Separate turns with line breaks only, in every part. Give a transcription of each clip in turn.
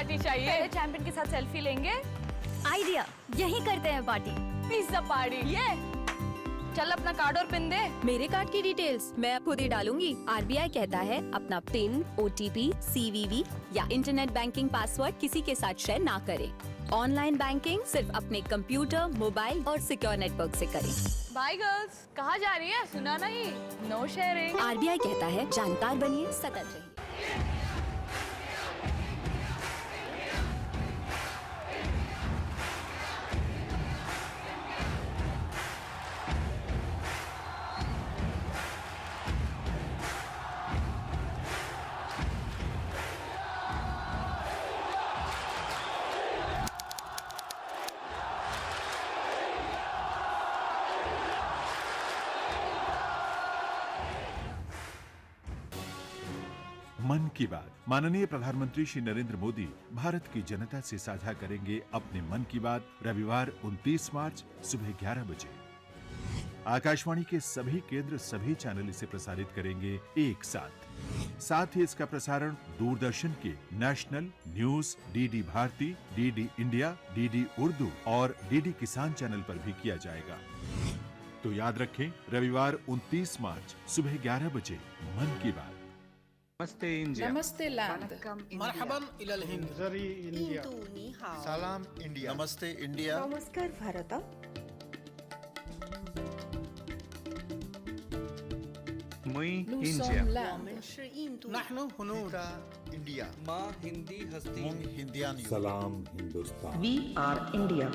Party चाहिए।
पहले champion के साथ सेल्फी लेंगे।
आइडिया, यही करते हैं पार्टी।
Pizza party.
ये चल अपना कार्ड और पिन दे।
मेरे कार्ड की डिटेल्स मैं खुद ही डालूंगी। आरबीआई कहता है अपना पिन, ओटीपी, सीवीवी या इंटरनेट बैंकिंग पासवर्ड किसी के साथ शेयर ना करें। ऑनलाइन बैंकिंग सिर्फ अपने कंप्यूटर, मोबाइल और सिक्योर नेटवर्क से करें।
Bye girls. कहाँ जा रही है? सुना नहीं। No sharing.
आरबीआई कहता है जानकार बनिए, सतर्क रहिए।
मन की बात। माननीय प्रधानमंत्री श्री नरेंद्र मोदी भारत की जनता से साझा करेंगे अपने मन की बात रविवार 29 मार्च सुबह 11 बजे। आकाशवाणी के सभी केंद्र, सभी चैनल इसे प्रसारित करेंगे एक साथ ही इसका प्रसारण दूरदर्शन के national news, DD Bharati, DD India, DD Urdu और डीडी किसान चैनल पर भी किया जाएगा। तो याद रखें, रविवार 29 मार्च सुबह 11 बजे मन की बात।
नमस्ते इंडिया।
नमस्ते लैंड।
मरहबन इलल हिंद।
जरी इंडिया।
सलाम इंडिया।
नमस्ते इंडिया।
नमस्कार भारत।
मुई
Nous
इंडिया।
sommes l'Inde.
नहनु हुनूरा
इंडिया।
माँ हिंदी हस्ती।
मुंग हिंदियान।
सलाम Hindustan.
We are India.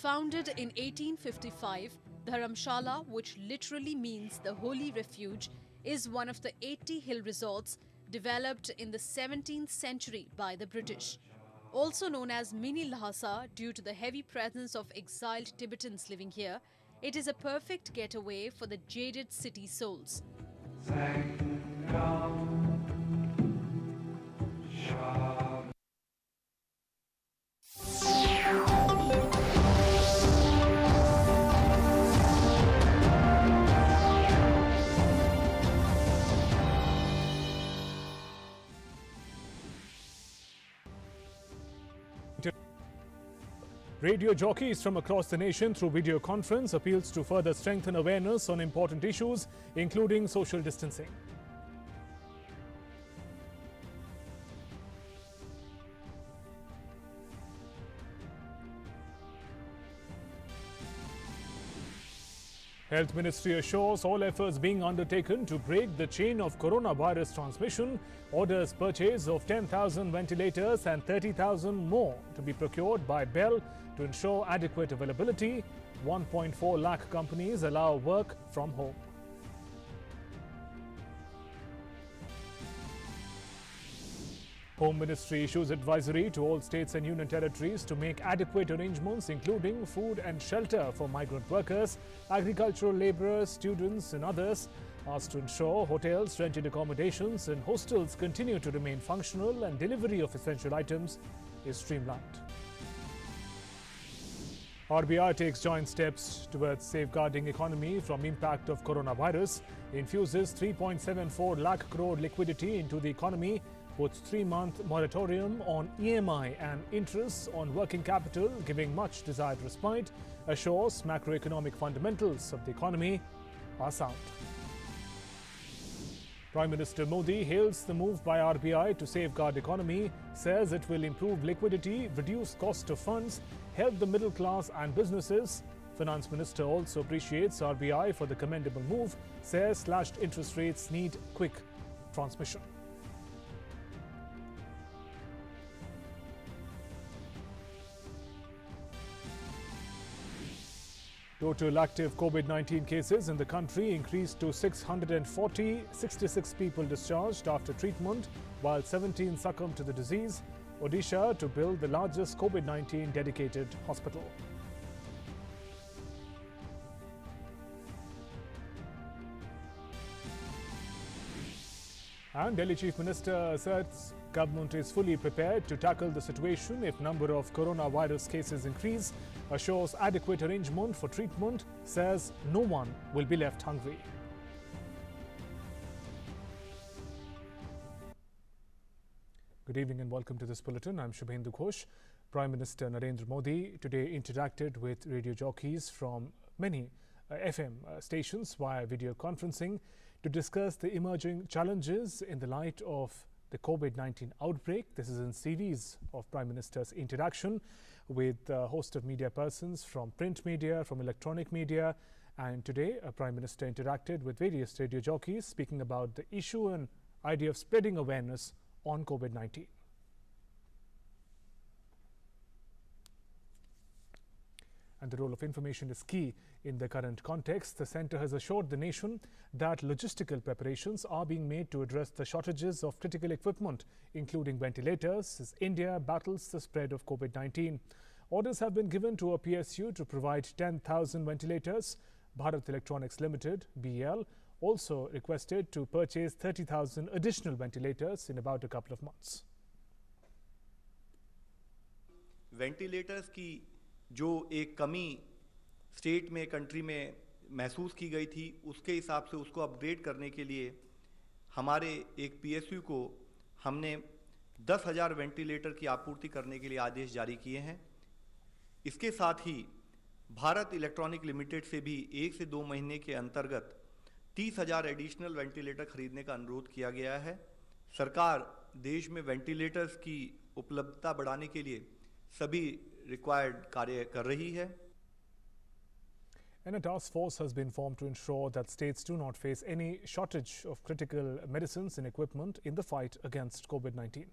Founded in 1855, Dharamshala, which literally means the holy refuge, is one of the 80 hill resorts developed in the 17th century by the British. Also known as Mini Lhasa due to the heavy presence of exiled Tibetans living here, it is a perfect getaway for the jaded city souls.
Sangam.
Radio jockeys from across the nation through video conference appeals to further strengthen awareness on important issues, including social distancing. Health Ministry assures all efforts being undertaken to break the chain of coronavirus transmission, orders purchase of 10,000 ventilators and 30,000 more to be procured by Bell to ensure adequate availability. 1.4 lakh companies allow work from home. Home Ministry issues advisory to all states and union territories to make adequate arrangements including food and shelter for migrant workers, agricultural labourers, students and others, asked to ensure hotels, rented accommodations and hostels continue to remain functional and delivery of essential items is streamlined. RBI takes joint steps towards safeguarding economy from impact of coronavirus, infuses 3.74 lakh crore liquidity into the economy, puts 3-month moratorium on EMI and interest on working capital, giving much desired respite, assures macroeconomic fundamentals of the economy are sound. Prime Minister Modi hails the move by RBI to safeguard economy, says it will improve liquidity, reduce cost of funds, help the middle class and businesses. Finance Minister also appreciates RBI for the commendable move, says slashed interest rates need quick transmission. Total active COVID-19 cases in the country increased to 640, 66 people discharged after treatment, while 17 succumbed to the disease. Odisha to build the largest COVID-19 dedicated hospital. And Delhi Chief Minister asserts government is fully prepared to tackle the situation if number of coronavirus cases increase, assures adequate arrangement for treatment, says no one will be left hungry. Good evening and welcome to this bulletin. I'm Shubhendu Ghosh. Prime Minister Narendra Modi today interacted with radio jockeys from many FM stations via video conferencing to discuss the emerging challenges in the light of the COVID-19 outbreak. This is in series of Prime Minister's interaction with a host of media persons from print media, from electronic media, and today Prime Minister interacted with various radio jockeys speaking about the issue and idea of spreading awareness on COVID-19. And the role of information is key in the current context. The centre has assured the nation that logistical preparations are being made to address the shortages of critical equipment, including ventilators, as India battles the spread of COVID-19. Orders have been given to a PSU to provide 10,000 ventilators. Bharati Electronics Limited, BEL, also requested to purchase 30,000 additional ventilators in about a couple of months.
Ventilators की जो एक कमी state में country में महसूस की गई थी, उसके हिसाब से उसको अपग्रेड करने के लिए हमारे एक पीएसयू को हमने 10,000 वेंटिलेटर की आपूर्ति करने के लिए आदेश जारी किए हैं। इसके साथ ही भारत इलेक्ट्रॉनिक लिमिटेड से भी 1 से 2 महीने के अंतर्गत 30,000 एडिशनल वेंटिलेटर खरीदने का अनुरोध किया गया है। सरकार देश में वेंटिलेटर्स की उपलब्धता बढ़ाने के लिए सभी रिक्वायर्ड कार्य कर रही है।
And a task force has been formed to ensure that states do not face any shortage of critical medicines and equipment in the fight against COVID-19.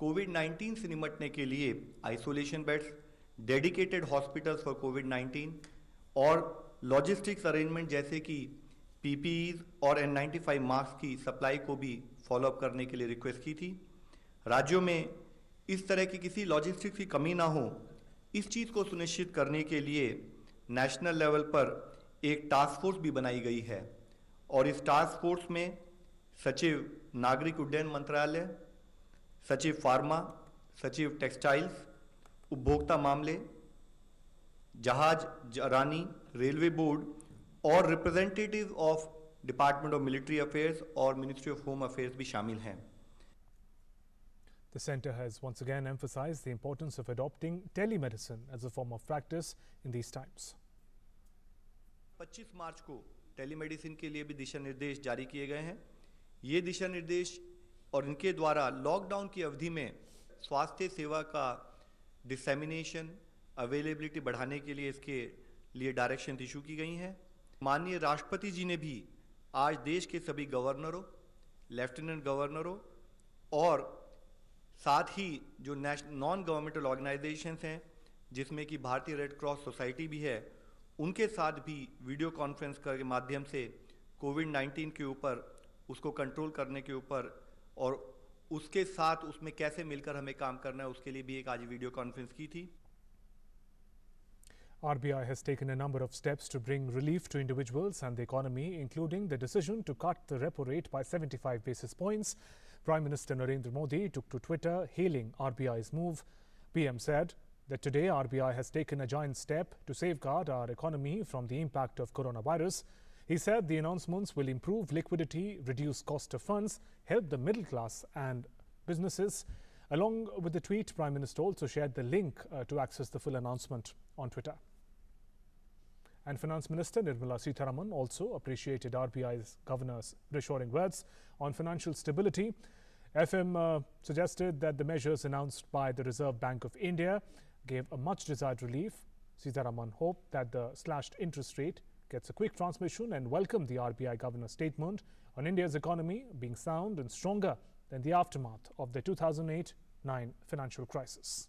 कोविड-19 से निपटने के लिए isolation beds, dedicated hospitals for कोविड-19 और logistics arrangement जैसे कि PPEs और N95 mask की सप्लाई को भी फॉलोअप करने के लिए रिक्वेस्ट की थी। राज्यों में इस तरह की किसी लॉजिस्टिक्स की कमी ना हो, इस चीज़ को सुनिश्चित करने के लिए नेशनल लेवल पर एक टास्क फोर्स भी बनाई गई है और इस टास्क फोर्स में सचिव नागरिक उड्डयन मंत्रालय, सचिव फार्मा, सचिव टेक्सटाइल्स, उपभोक्ता मामले, जहाज रानी, रेलवे बोर्ड और representative of department of military affairs और मिनिस्ट्री ऑफ होम अफेयर्स भी शामिल हैं।
The centre has once again emphasised the importance of adopting telemedicine as a form of practice in these times.
25 मार्च को telemedicine के लिए भी दिशा निर्देश जारी किए गए हैं। ये दिशा निर्देश और इनके द्वारा लॉकडाउन की अवधि में स्वास्थ्य सेवा का डिसेमिनेशन अवेलेबिलिटी बढ़ाने के लिए इसके लिए डायरेक्शन इशू की गई हैं। माननीय राष्ट्रपति जी ने भी आज देश के सभी गवर्नरों, लेफ्टिनेंट गवर्नरों और साथ ही जो नॉन गवर्नमेंटल ऑर्गेनाइजेशंस हैं जिसमें कि भारतीय रेड क्रॉस सोसाइटी भी है, उनके साथ भी वीडियो कॉन्फ्रेंस के माध्यम से कोविड-19 के ऊपर उसको कंट्रोल करने के ऊपर और उसके साथ उसमें कैसे मिलकर हमें काम करना है उसके लिए भी एक आज वीडियो कॉन्फ्रेंस की थी।
RBI has taken a number of steps to bring relief to individuals and the economy, including the decision to cut the repo rate by 75 basis points. Prime Minister Narendra Modi took to Twitter hailing RBI's move. PM said that today RBI has taken a giant step to safeguard our economy from the impact of coronavirus. He said the announcements will improve liquidity, reduce cost of funds, help the middle class and businesses. Along with the tweet, Prime Minister also shared the link to access the full announcement on Twitter. And Finance Minister Nirmala Sitharaman also appreciated RBI's governor's reassuring words on financial stability. FM suggested that the measures announced by the Reserve Bank of India gave a much desired relief. Sitharaman hoped that the slashed interest rate gets a quick transmission and welcomed the RBI governor's statement on India's economy being sound and stronger than the aftermath of the 2008-9 financial crisis.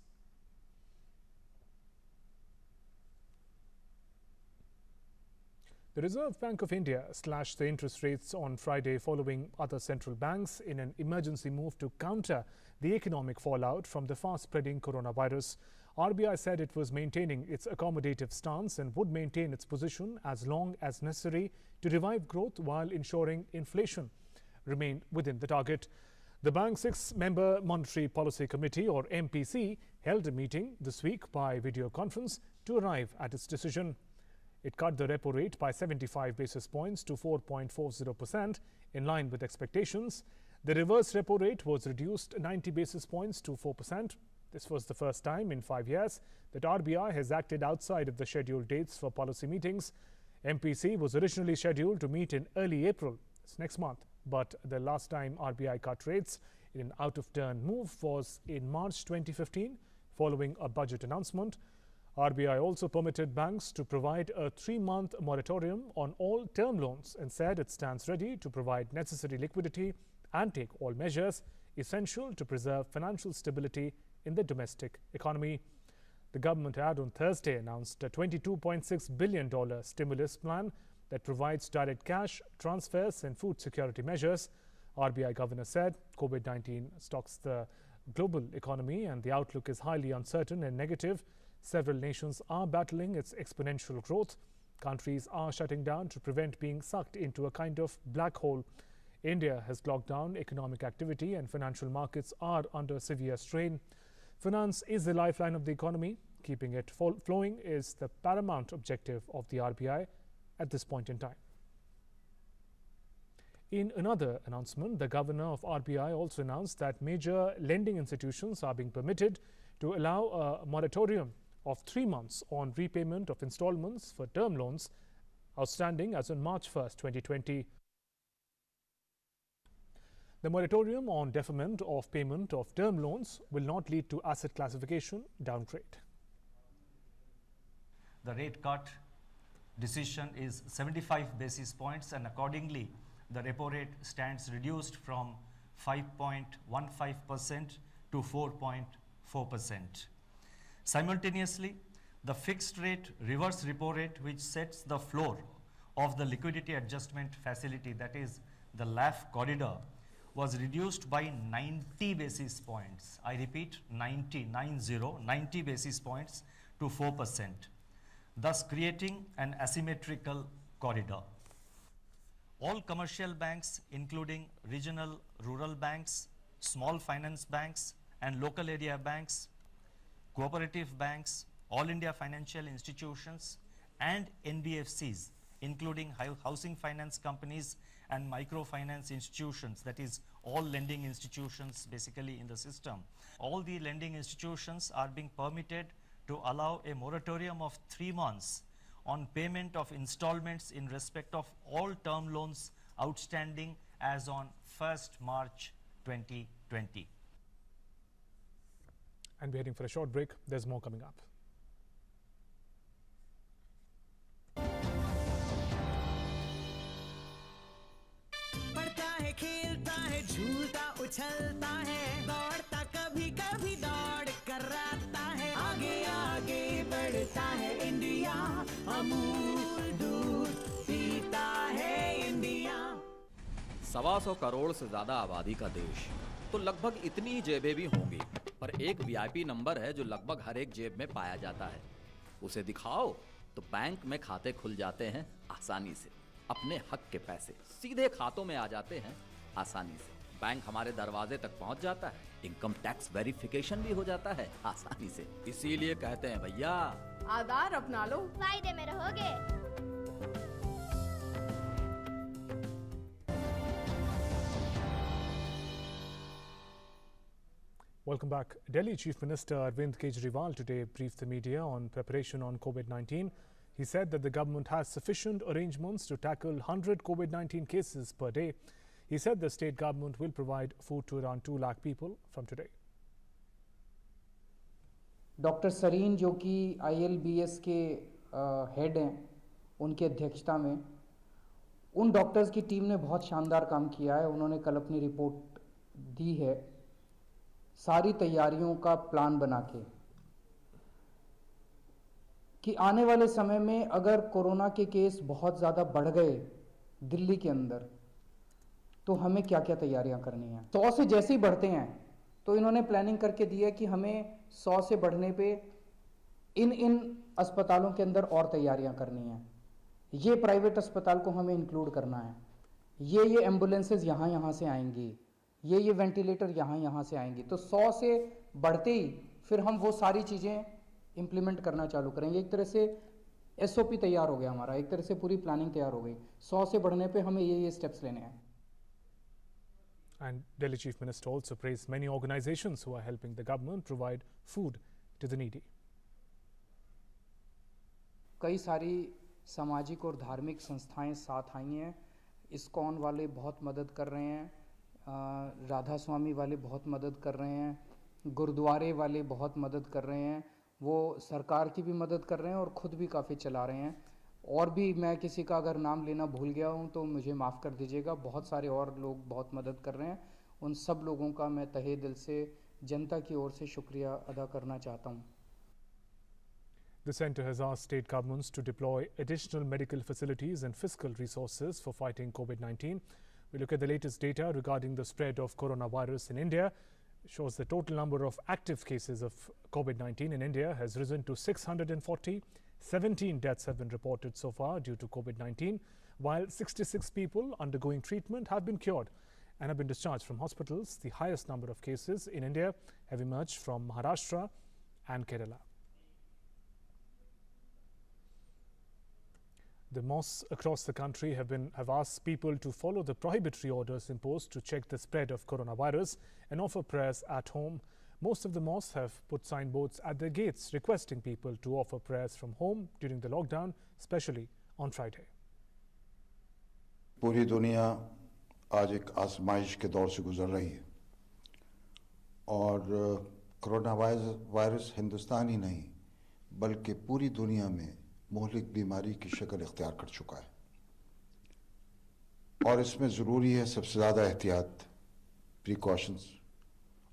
The Reserve Bank of India slashed the interest rates on Friday following other central banks in an emergency move to counter the economic fallout from the fast-spreading coronavirus. RBI said it was maintaining its accommodative stance and would maintain its position as long as necessary to revive growth while ensuring inflation remained within the target. The bank's 6-member Monetary Policy Committee, or MPC, held a meeting this week by video conference to arrive at its decision. It cut the repo rate by 75 basis points to 4.40%, in line with expectations. The reverse repo rate was reduced 90 basis points to 4%. This was the first time in 5 years that RBI has acted outside of the scheduled dates for policy meetings. MPC was originally scheduled to meet in early April, it's next month, but the last time RBI cut rates in an out-of-turn move was in March 2015, following a budget announcement. RBI also permitted banks to provide a 3-month moratorium on all term loans and said it stands ready to provide necessary liquidity and take all measures essential to preserve financial stability in the domestic economy. The government had on Thursday announced a $22.6 billion stimulus plan that provides direct cash, transfers and food security measures. RBI governor said COVID-19 stalks the global economy and the outlook is highly uncertain and negative. Several nations are battling its exponential growth. Countries are shutting down to prevent being sucked into a kind of black hole. India has locked down economic activity and financial markets are under severe strain. Finance is the lifeline of the economy. Keeping it flowing is the paramount objective of the RBI at this point in time. In another announcement, the governor of RBI also announced that major lending institutions are being permitted to allow a moratorium of 3 months on repayment of installments for term loans outstanding as on March 1st, 2020. The moratorium on deferment of payment of term loans will not lead to asset classification downgrade.
The rate cut decision is 75 basis points and accordingly the repo rate stands reduced from 5.15% to 4.4%. Simultaneously, the fixed rate reverse repo rate, which sets the floor of the liquidity adjustment facility, that is the LAF corridor, was reduced by 90 basis points. I repeat, 90 basis points to 4%, thus creating an asymmetrical corridor. All commercial banks, including regional rural banks, small finance banks and local area banks, cooperative banks, all India financial institutions and NBFCs including housing finance companies and microfinance institutions, that is all lending institutions basically in the system. All the lending institutions are being permitted to allow a moratorium of 3 months on payment of installments in respect of all term loans outstanding as on 1st March 2020.
And we're heading for a short break. There's more coming up.
पढ़ता है, खेलता है, झूलता उछलता है, दौड़ता कभी कभी दौड़ कराता है, आगे आगे बढ़ता है इंडिया, अमूल दूध पीता है इंडिया।
125 करोड़ से ज्यादा आबादी का देश, तो लगभग इतनी ही जेबें भी होंगी, पर एक वीआईपी नंबर है जो लगभग हर एक जेब में पाया जाता है। उसे दिखाओ तो बैंक में खाते खुल जाते हैं आसानी से, अपने हक के पैसे सीधे खातों में आ जाते हैं आसानी से, बैंक हमारे दरवाजे तक पहुंच जाता है, इनकम टैक्स वेरिफिकेशन भी हो जाता है आसानी से। इसीलिए कहते हैं भैया,
आधार अपना लो,
फायदे में रहोगे।
Welcome back. Delhi Chief Minister Arvind Kejriwal today briefed the media on preparation on COVID-19. He said that the government has sufficient arrangements to tackle 100 COVID-19 cases per day. He said the state government will provide food to around 2 lakh people from today.
Doctor Sarin जो कि ILBS के head हैं, उनकी अध्यक्षता में उन doctors की team ने बहुत शानदार काम किया है। उन्होंने कल अपनी रिपोर्ट दी है, सारी तैयारियों का प्लान बना के, कि आने वाले समय में अगर कोरोना के केस बहुत ज़्यादा बढ़ गए दिल्ली के अंदर, तो हमें क्या क्या तैयारियां करनी हैं। 100 से जैसे ही बढ़ते हैं तो इन्होंने प्लानिंग करके दी है कि हमें 100 से बढ़ने पे इन अस्पतालों के अंदर और तैयारियां करनी हैं। ये प्राइवेट अस्पताल को हमें इंक्लूड करना है, ये एम्बुलेंसेज यहाँ से आएंगी, ये वेंटिलेटर यहाँ से आएंगी। तो 100 से बढ़ते ही फिर हम वो सारी चीज़ें इम्प्लीमेंट करना चालू करेंगे। एक तरह से SOP तैयार हो गया हमारा, एक तरह से पूरी प्लानिंग तैयार हो गई। 100 से बढ़ने पे हमें ये स्टेप्स लेने हैं।
And Delhi Chief Minister also praised many organizations who are helping the government provide food to the needy.
कई सारी सामाजिक और धार्मिक संस्थाएं साथ आई हैं। इस्कॉन वाले बहुत मदद कर रहे हैं, राधा स्वामी वाले बहुत मदद कर रहे हैं, गुरुद्वारे वाले बहुत मदद कर रहे हैं, वो सरकार की भी मदद कर रहे हैं और ख़ुद भी काफ़ी चला रहे हैं। और भी मैं किसी का अगर नाम लेना भूल गया हूँ तो मुझे माफ़ कर दीजिएगा। बहुत सारे और लोग बहुत मदद कर रहे हैं। उन सब लोगों का मैं तहे दिल से जनता की ओर से शुक्रिया अदा करना चाहता हूँ।
The centre has asked state governments to deploy additional medical facilities and fiscal resources for fighting COVID-19. We look at the latest data regarding the spread of coronavirus in India. It shows the total number of active cases of COVID-19 in India has risen to 640. 17 deaths have been reported so far due to COVID-19, while 66 people undergoing treatment have been cured and have been discharged from hospitals. The highest number of cases in India have emerged from Maharashtra and Kerala. The mosques across the country have asked people to follow the prohibitory orders imposed to check the spread of coronavirus and offer prayers at home. Most of the mosques have put signboards at their gates requesting people to offer prayers from home during the lockdown, especially on Friday.
पूरी दुनिया आज एक आजमाइश के दौर से गुजर रही है और कोरोना वायरस हिंदुस्तान ही नहीं बल्कि पूरी दुनिया में मोहलिक बीमारी की शक्ल इख्तियार कर चुका है और इसमें ज़रूरी है सबसे ज़्यादा एहतियात, प्रिकॉशंस,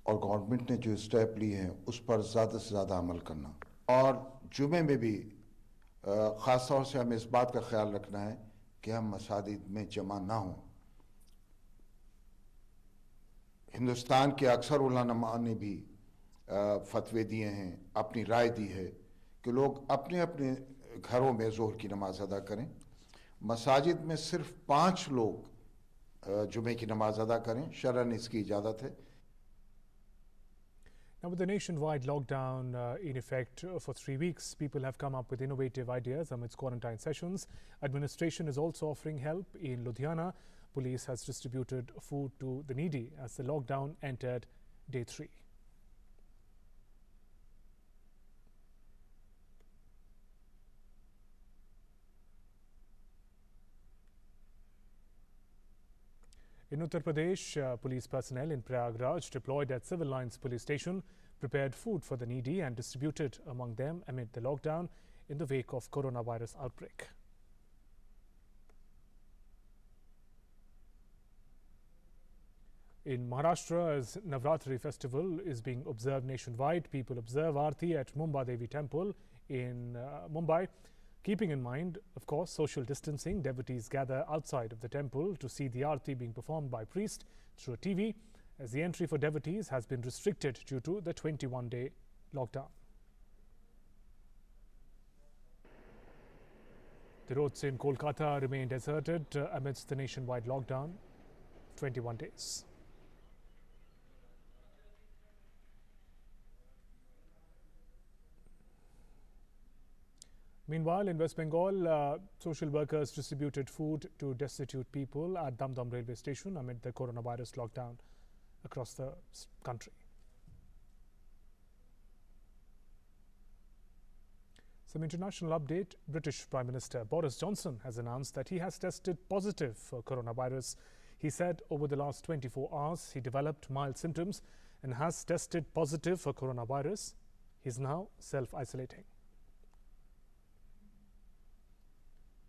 और गवर्नमेंट ने जो स्टेप लिए हैं उस पर ज़्यादा से ज़्यादा अमल करना। और जुमे में भी ख़ास तौर से हमें इस बात का ख्याल रखना है कि हम मसाजिद में जमा ना हों। हिंदुस्तान के अक्सर उलमा ने भी फतवे दिए हैं, अपनी राय दी है कि लोग अपने अपने घरों में ज़ोहर की नमाज अदा करें। मसाजिद में सिर्फ 5 लोग जुमे की नमाज अदा करें, शरअन इसकी इजाज़त है।
Now, with the nationwide lockdown in effect for 3 weeks, people have come up with innovative ideas amidst quarantine sessions. Administration is also offering help. In Ludhiana, police has distributed food to the needy as the lockdown entered day 3. In Uttar Pradesh, police personnel in Prayagraj deployed at Civil Lines police station prepared food for the needy and distributed among them amid the lockdown in the wake of coronavirus outbreak. In Maharashtra, as Navratri festival is being observed nationwide, people observe Aarti at Mumba Devi temple in Mumbai. Keeping in mind, of course, social distancing, devotees gather outside of the temple to see the Aarti being performed by priest through a TV, as the entry for devotees has been restricted due to the 21-day lockdown. The roads in Kolkata remain deserted amidst the nationwide lockdown, 21 days. Meanwhile, in West Bengal, social workers distributed food to destitute people at Damdam railway station amid the coronavirus lockdown across the country. Some international update. British Prime Minister Boris Johnson has announced that he has tested positive for coronavirus. He said over the last 24 hours he developed mild symptoms and has tested positive for coronavirus. He is now self-isolating.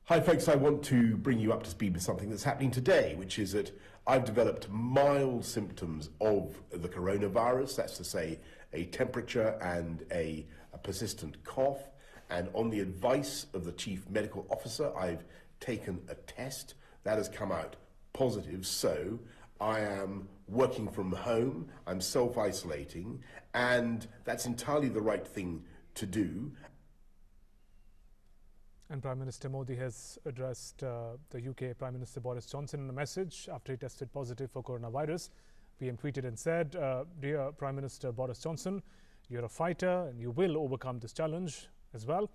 Hi folks, I want to bring you up to speed with something that's happening today, which is that I've developed mild symptoms of the coronavirus, that's to say a temperature and a persistent cough, and on the advice of the Chief Medical Officer I've taken a test that has come out positive, so I am working from home, I'm self-isolating, and that's entirely the right thing to do.
And Prime Minister Modi has addressed the UK Prime Minister Boris Johnson in a message after he tested positive for coronavirus. PM tweeted and said, "Dear Prime Minister Boris Johnson, you're a fighter and you will overcome this challenge as well.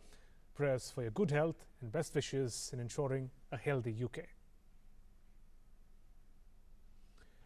Prayers for your good health and best wishes in ensuring a healthy UK."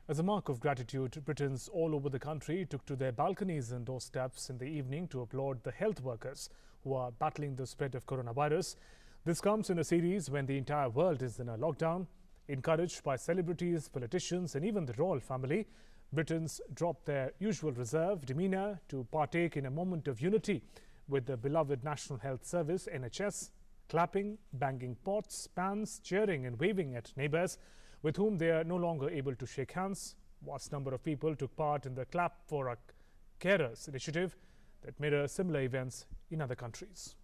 As a mark of gratitude, Britons all over the country took to their balconies and doorsteps in the evening to applaud the health workers who are battling the spread of coronavirus. This comes in a series when the entire world is in a lockdown. Encouraged by celebrities, politicians and even the royal family, Britons dropped their usual reserved demeanour to partake in a moment of unity with the beloved National Health Service (NHS), clapping, banging pots, pans, cheering and waving at neighbours with whom they are no longer able to shake hands. Vast number of people took part in the Clap for Our Carers initiative that mirrors similar events in other countries.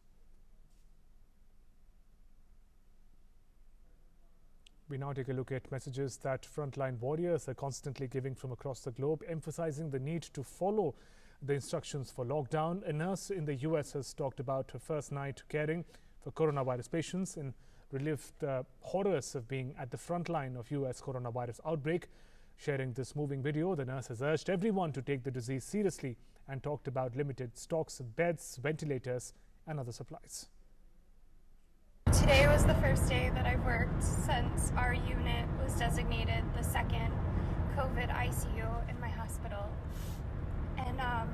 We now take a look at messages that frontline warriors are constantly giving from across the globe, emphasizing the need to follow the instructions for lockdown. A nurse in the US has talked about her first night caring for coronavirus patients and relived the horrors of being at the front line of US coronavirus outbreak. Sharing this moving video, the nurse has urged everyone to take the disease seriously and talked about limited stocks of beds, ventilators and other supplies.
Today was the first day that I've worked since our unit was designated the second COVID ICU in my hospital. And I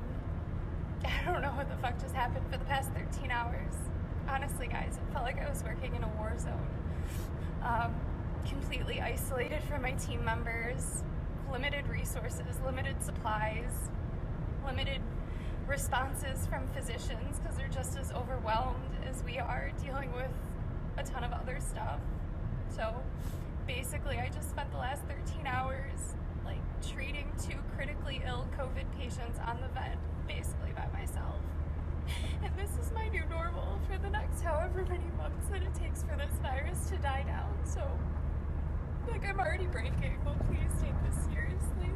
don't know what the fuck just happened for the past 13 hours. Honestly, guys, it felt like I was working in a war zone. Completely isolated from my team members, limited resources, limited supplies, limited responses from physicians because they're just as overwhelmed as we are dealing with a ton of other stuff. So basically I just spent the last 13 hours like treating 2 critically ill COVID patients on the vent basically by myself. And this is my new normal for the next however many months that it takes for this virus to die down. So like I'm already breaking, but please take this seriously.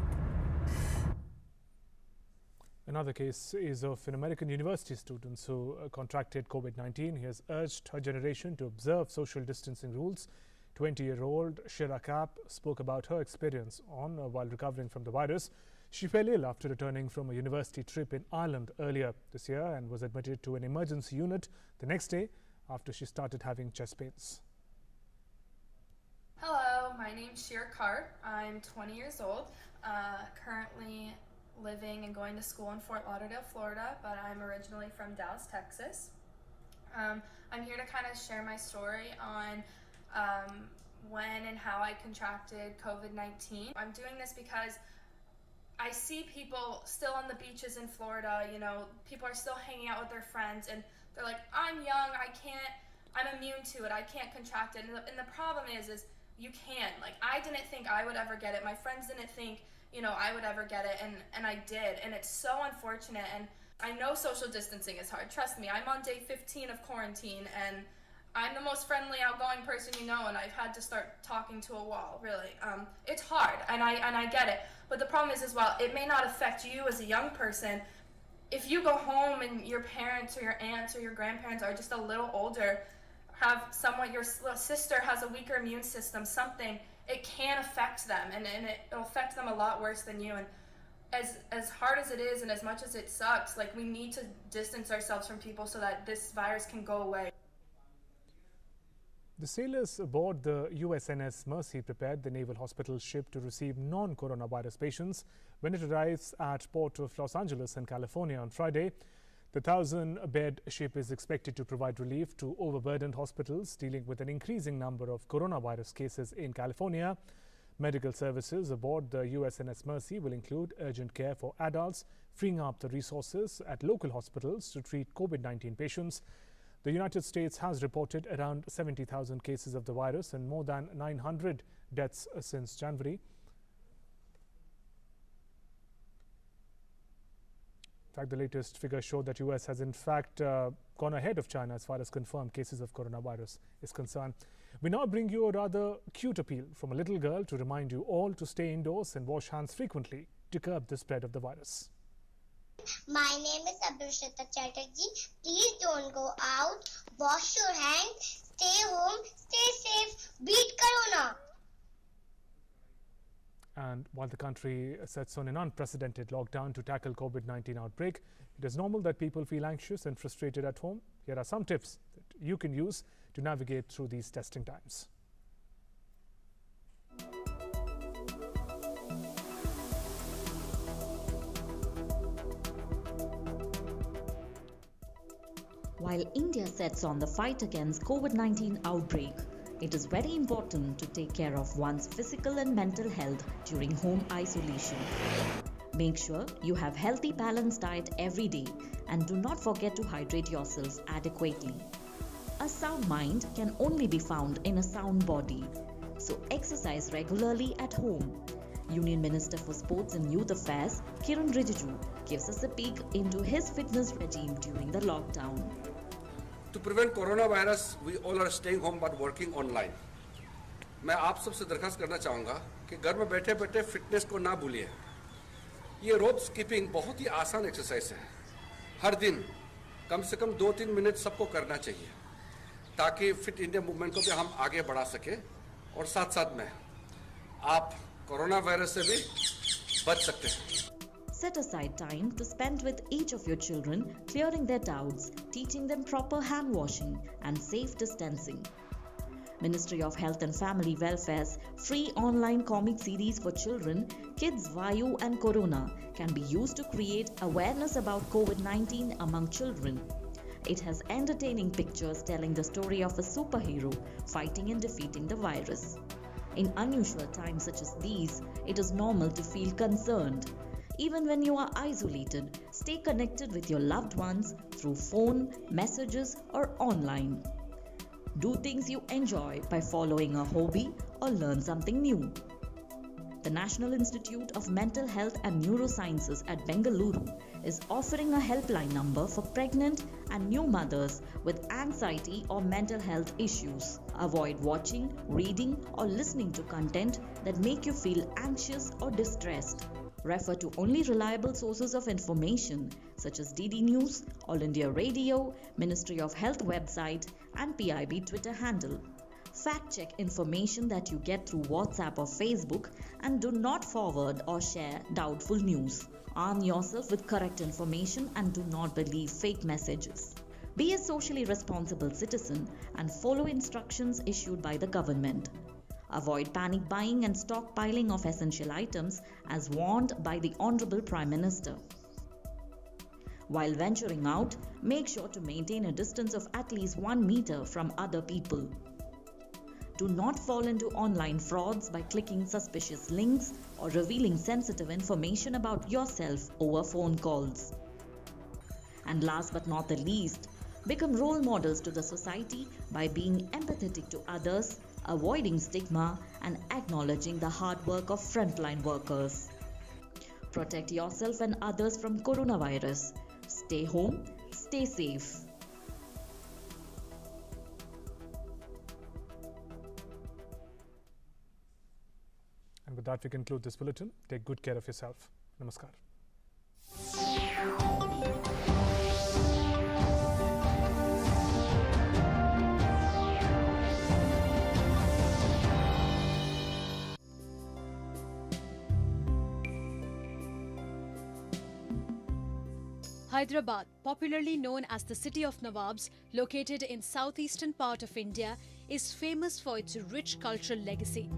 Another case is of an American university student who contracted COVID-19. He has urged her generation to observe social distancing rules. 20-year-old Shira Kapp spoke about her experience while recovering from the virus. She fell ill after returning from a university trip in Ireland earlier this year and was admitted to an emergency unit the next day after she started having chest pains.
Hello, my name's Sheer Cart. I'm 20 years old, currently living and going to school in Fort Lauderdale, Florida, but I'm originally from Dallas, Texas. I'm here to kind of share my story on when and how I contracted COVID-19. I'm doing this because I see people still on the beaches in Florida, you know, people are still hanging out with their friends and they're like, I'm young, I'm immune to it, I can't contract it. And the problem is you can. Like, I didn't think I would ever get it. My friends didn't think, you know, I would ever get it, and I did. And it's so unfortunate. And I know social distancing is hard. Trust me, I'm on day 15 of quarantine, and I'm the most friendly, outgoing person you know, and I've had to start talking to a wall, really. It's hard, and I get it. But the problem is, well, it may not affect you as a young person. If you go home and your parents or your aunts or your grandparents are just a little older, have someone, your sister has a weaker immune system, something, it can affect them, and it'll affect them a lot worse than you. And as hard as it is and as much as it sucks, like, we need to distance ourselves from people so that this virus can go away.
The sailors aboard the USNS Mercy prepared the naval hospital ship to receive non-coronavirus patients when it arrives at Port of Los Angeles in California on Friday. The 1,000-bed ship is expected to provide relief to overburdened hospitals dealing with an increasing number of coronavirus cases in California. Medical services aboard the USNS Mercy will include urgent care for adults, freeing up the resources at local hospitals to treat COVID-19 patients. The United States has reported around 70,000 cases of the virus and more than 900 deaths since January. In fact, the latest figures show that US has in fact gone ahead of China as far as confirmed cases of coronavirus is concerned. We now bring you a rather cute appeal from a little girl to remind you all to stay indoors and wash hands frequently to curb the spread of the virus.
My name is Abhishita Chatterjee. Please don't go out. Wash your hands. Stay home. Stay safe. Beat Corona.
And while the country sets on an unprecedented lockdown to tackle COVID-19 outbreak, it is normal that people feel anxious and frustrated at home. Here are some tips that you can use to navigate through these testing times.
While India sets on the fight against COVID-19 outbreak, it is very important to take care of one's physical and mental health during home isolation. Make sure you have healthy balanced diet every day and do not forget to hydrate yourself adequately. A sound mind can only be found in a sound body, so exercise regularly at home. Union Minister for Sports and Youth Affairs, Kiran Rijiju, gives us a peek into his fitness regime during the lockdown.
To prevent coronavirus, we all are staying home but working online. मैं आप सबसे दरखास्त करना चाहूँगा कि घर में बैठे बैठे फिटनेस को ना भूलिए। ये रोप स्किपिंग बहुत ही आसान एक्सरसाइज है। हर दिन कम से कम 2-3 मिनट सबको करना चाहिए ताकि फिट इंडिया मूवमेंट को भी हम आगे बढ़ा सके और साथ साथ में आप कोरोना वायरस से भी बच सकते हैं।
Set aside time to spend with each of your children, clearing their doubts, teaching them proper hand washing and safe distancing. Ministry of Health and Family Welfare's free online comic series for children, Kids, Vayu and Corona, can be used to create awareness about COVID-19 among children. It has entertaining pictures telling the story of a superhero fighting and defeating the virus. In unusual times such as these, it is normal to feel concerned. Even when you are isolated, stay connected with your loved ones through phone, messages, or online. Do things you enjoy by following a hobby or learn something new. The National Institute of Mental Health and Neurosciences at Bengaluru is offering a helpline number for pregnant and new mothers with anxiety or mental health issues. Avoid watching, reading, or listening to content that make you feel anxious or distressed. Refer to only reliable sources of information such as DD News, All India Radio, Ministry of Health website, and PIB Twitter handle. Fact check information that you get through WhatsApp or Facebook and do not forward or share doubtful news. Arm yourself with correct information and do not believe fake messages. Be a socially responsible citizen and follow instructions issued by the government. Avoid panic buying and stockpiling of essential items as warned by the Honorable Prime Minister. While venturing out, make sure to maintain a distance of at least 1 meter from other people. Do not fall into online frauds by clicking suspicious links or revealing sensitive information about yourself over phone calls. And last but not the least, become role models to the society by being empathetic to others, avoiding stigma, and acknowledging the hard work of frontline workers. Protect yourself and others from coronavirus. Stay home, stay safe.
And with that, we conclude this bulletin. Take good care of yourself. Namaskar.
Hyderabad, popularly known as the City of Nawabs, located in southeastern part of India, is famous for its rich cultural legacy.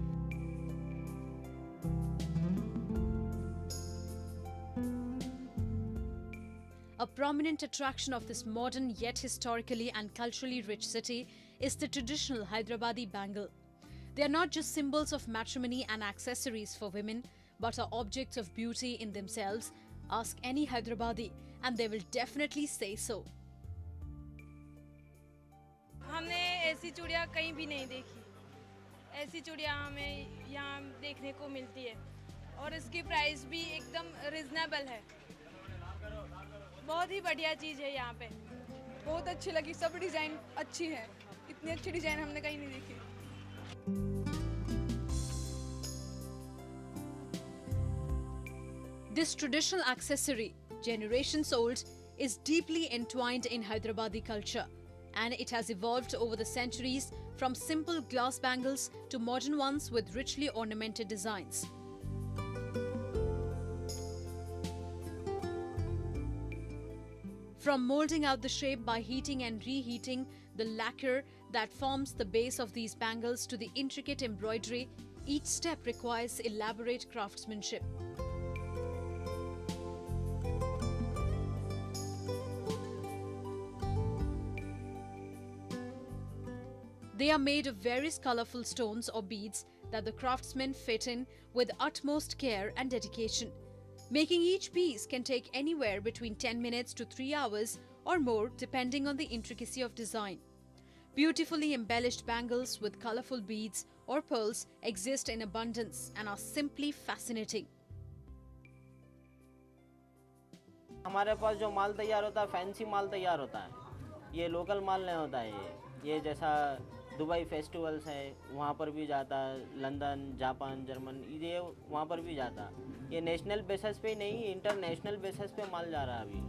A prominent attraction of this modern yet historically and culturally rich city is the traditional Hyderabadi bangle. They are not just symbols of matrimony and accessories for women, but are objects of beauty in themselves. Ask any Hyderabadi and they will definitely say so.
हमने ऐसी चूड़ियाँ कहीं भी नहीं देखी। ऐसी चूड़ियाँ हमें यहाँ देखने को मिलती है और इसकी प्राइस भी एकदम रिजनेबल है। बहुत ही बढ़िया चीज़ है यहाँ पे। बहुत अच्छी लगी, सब डिज़ाइन अच्छी है। इतनी अच्छी डिज़ाइन हमने कहीं नहीं देखी।
This traditional accessory, generations old, is deeply entwined in Hyderabadi culture, and it has evolved over the centuries from simple glass bangles to modern ones with richly ornamented designs. From molding out the shape by heating and reheating the lacquer that forms the base of these bangles to the intricate embroidery, each step requires elaborate craftsmanship. They are made of various colorful stones or beads that the craftsmen fit in with utmost care and dedication. Making each piece can take anywhere between 10 minutes to 3 hours or more depending on the intricacy of design. Beautifully embellished bangles with colorful beads or pearls exist in abundance and are simply fascinating.
हमारे पास जो माल तैयार होता है fancy माल तैयार होता है ये local माल नहीं होता है ये जैसा दुबई फेस्टिवल्स है वहाँ पर भी जाता है लंदन जापान जर्मन ये वहाँ पर भी जाता ये नेशनल बेसिस पे नहीं इंटरनेशनल बेसिस पे माल जा रहा है अभी